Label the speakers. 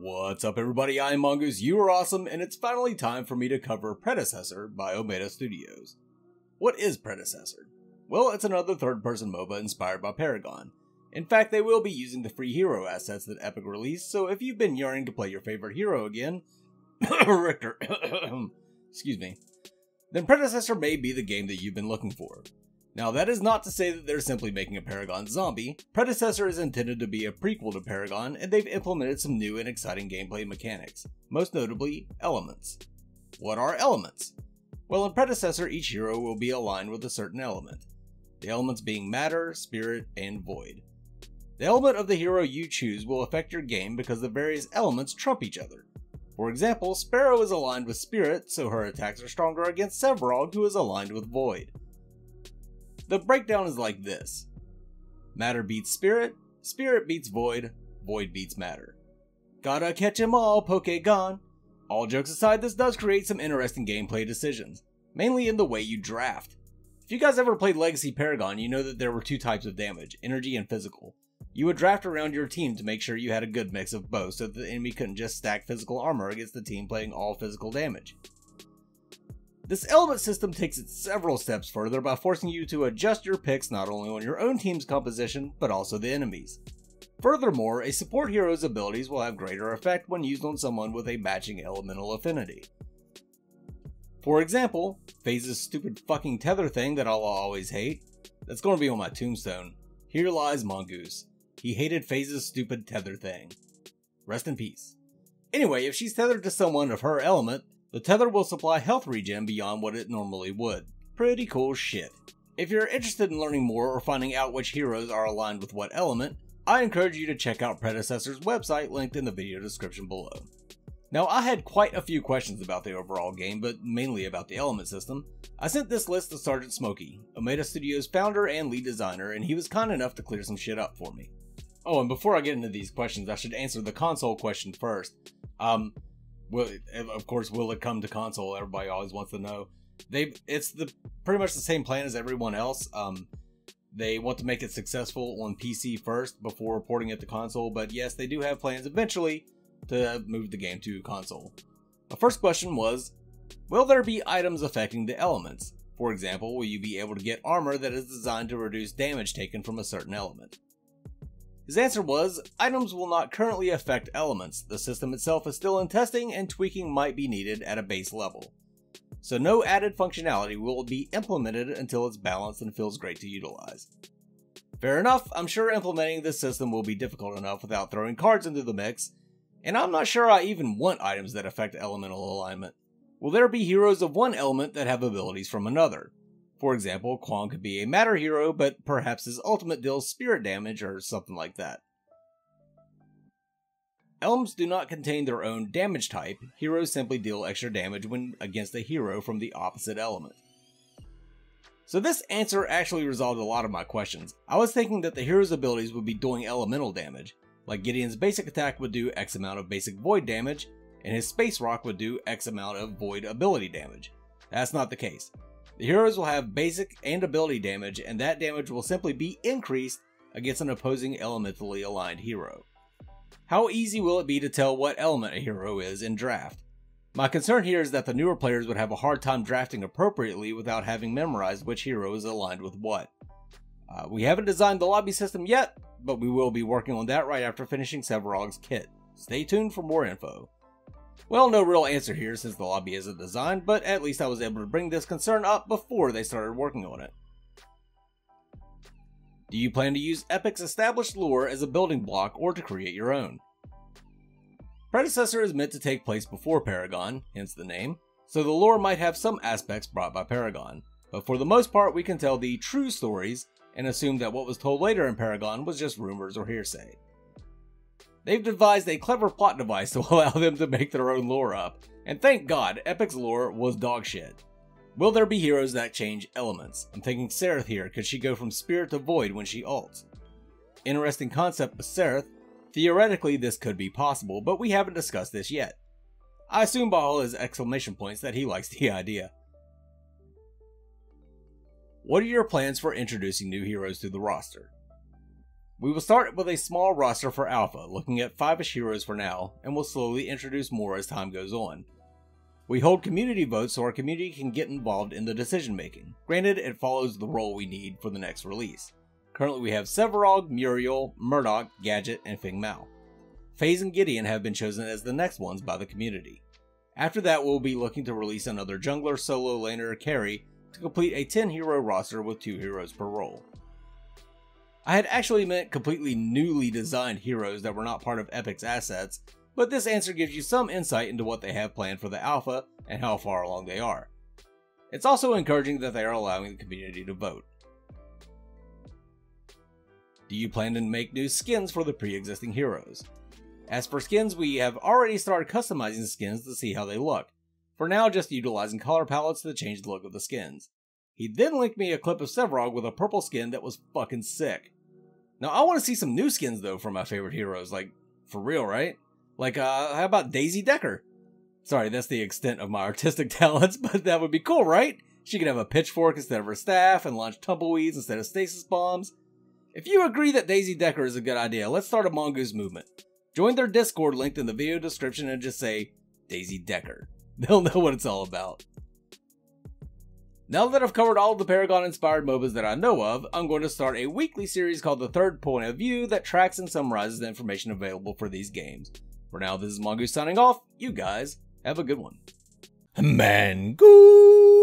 Speaker 1: What's up everybody, I'm Mongoose, you are awesome, and it's finally time for me to cover Predecessor by Omega Studios. What is Predecessor? Well, it's another third-person MOBA inspired by Paragon. In fact, they will be using the free hero assets that Epic released, so if you've been yearning to play your favorite hero again, Richter, excuse me, then Predecessor may be the game that you've been looking for. Now, that is not to say that they're simply making a Paragon zombie. Predecessor is intended to be a prequel to Paragon, and they've implemented some new and exciting gameplay mechanics, most notably elements. What are elements? Well, in Predecessor, each hero will be aligned with a certain element, the elements being matter, spirit, and void. The element of the hero you choose will affect your game because the various elements trump each other. For example, Sparrow is aligned with spirit, so her attacks are stronger against Sevarog, who is aligned with void. The breakdown is like this: matter beats spirit, spirit beats void, void beats matter. Gotta catch 'em all, Pokegon! All jokes aside, this does create some interesting gameplay decisions, mainly in the way you draft. If you guys ever played Legacy Paragon, you know that there were two types of damage, energy and physical. You would draft around your team to make sure you had a good mix of both so that the enemy couldn't just stack physical armor against the team playing all physical damage. This element system takes it several steps further by forcing you to adjust your picks not only on your own team's composition, but also the enemy's. Furthermore, a support hero's abilities will have greater effect when used on someone with a matching elemental affinity. For example, FaZe's stupid fucking tether thing that I'll always hate. That's going to be on my tombstone. Here lies Mongoose. He hated FaZe's stupid tether thing. Rest in peace. Anyway, if she's tethered to someone of her element, the tether will supply health regen beyond what it normally would. Pretty cool shit. If you're interested in learning more or finding out which heroes are aligned with what element, I encourage you to check out Predecessor's website linked in the video description below. Now, I had quite a few questions about the overall game, but mainly about the element system. I sent this list to Sergeant Smokey, Omega Studios founder and lead designer, and he was kind enough to clear some shit up for me. Oh, and before I get into these questions, I should answer the console question first. Will it come to console? Everybody always wants to know. It's pretty much the same plan as everyone else. They want to make it successful on PC first before porting it to console, but yes, they do have plans eventually to move the game to console. The first question was, will there be items affecting the elements? For example, will you be able to get armor that is designed to reduce damage taken from a certain element? His answer was, items will not currently affect elements. The system itself is still in testing and tweaking might be needed at a base level. So no added functionality will be implemented until it's balanced and feels great to utilize. Fair enough, I'm sure implementing this system will be difficult enough without throwing cards into the mix, and I'm not sure I even want items that affect elemental alignment. Will there be heroes of one element that have abilities from another? For example, Kwang could be a matter hero, but perhaps his ultimate deals spirit damage or something like that. Elements do not contain their own damage type. Heroes simply deal extra damage when against a hero from the opposite element. So this answer actually resolved a lot of my questions. I was thinking that the hero's abilities would be doing elemental damage, like Gideon's basic attack would do X amount of basic void damage, and his space rock would do X amount of void ability damage. That's not the case. The heroes will have basic and ability damage, and that damage will simply be increased against an opposing elementally aligned hero. How easy will it be to tell what element a hero is in draft? My concern here is that the newer players would have a hard time drafting appropriately without having memorized which hero is aligned with what. We haven't designed the lobby system yet, but we will be working on that right after finishing Sevarog's kit. Stay tuned for more info. Well, no real answer here since the lobby isn't designed, but at least I was able to bring this concern up before they started working on it. Do you plan to use Epic's established lore as a building block or to create your own? Predecessor is meant to take place before Paragon, hence the name, so the lore might have some aspects brought by Paragon, but for the most part we can tell the true stories and assume that what was told later in Paragon was just rumors or hearsay. They've devised a clever plot device to allow them to make their own lore up, and thank God, Epic's lore was dog shit. Will there be heroes that change elements? I'm thinking Sereth here, could she go from spirit to void when she ults? Interesting concept with Sereth. Theoretically this could be possible, but we haven't discussed this yet. I assume by all his exclamation points that he likes the idea. What are your plans for introducing new heroes to the roster? We will start with a small roster for Alpha, looking at 5-ish heroes for now, and will slowly introduce more as time goes on. We hold community votes so our community can get involved in the decision making. Granted, it follows the role we need for the next release. Currently we have Sevarog, Muriel, Murdoch, Gadget, and Fing Mao. FaZe and Gideon have been chosen as the next ones by the community. After that we'll be looking to release another jungler, solo, laner, or carry to complete a 10-hero roster with 2 heroes per role. I had actually meant completely newly designed heroes that were not part of Epic's assets, but this answer gives you some insight into what they have planned for the alpha and how far along they are. It's also encouraging that they are allowing the community to vote. Do you plan to make new skins for the pre-existing heroes? As for skins, we have already started customizing the skins to see how they look. For now, just utilizing color palettes to change the look of the skins. He then linked me a clip of Sevarog with a purple skin that was fucking sick. Now I want to see some new skins though for my favorite heroes, like, for real, right? Like, how about Daisy Decker? Sorry, that's the extent of my artistic talents, but that would be cool, right? She could have a pitchfork instead of her staff and launch tumbleweeds instead of stasis bombs. If you agree that Daisy Decker is a good idea, let's start a Mongoose movement. Join their Discord linked in the video description and just say, Daisy Decker. They'll know what it's all about. Now that I've covered all of the Paragon-inspired MOBAs that I know of, I'm going to start a weekly series called The Third Point of View that tracks and summarizes the information available for these games. For now, this is Mongoose signing off. You guys have a good one. Mangoose!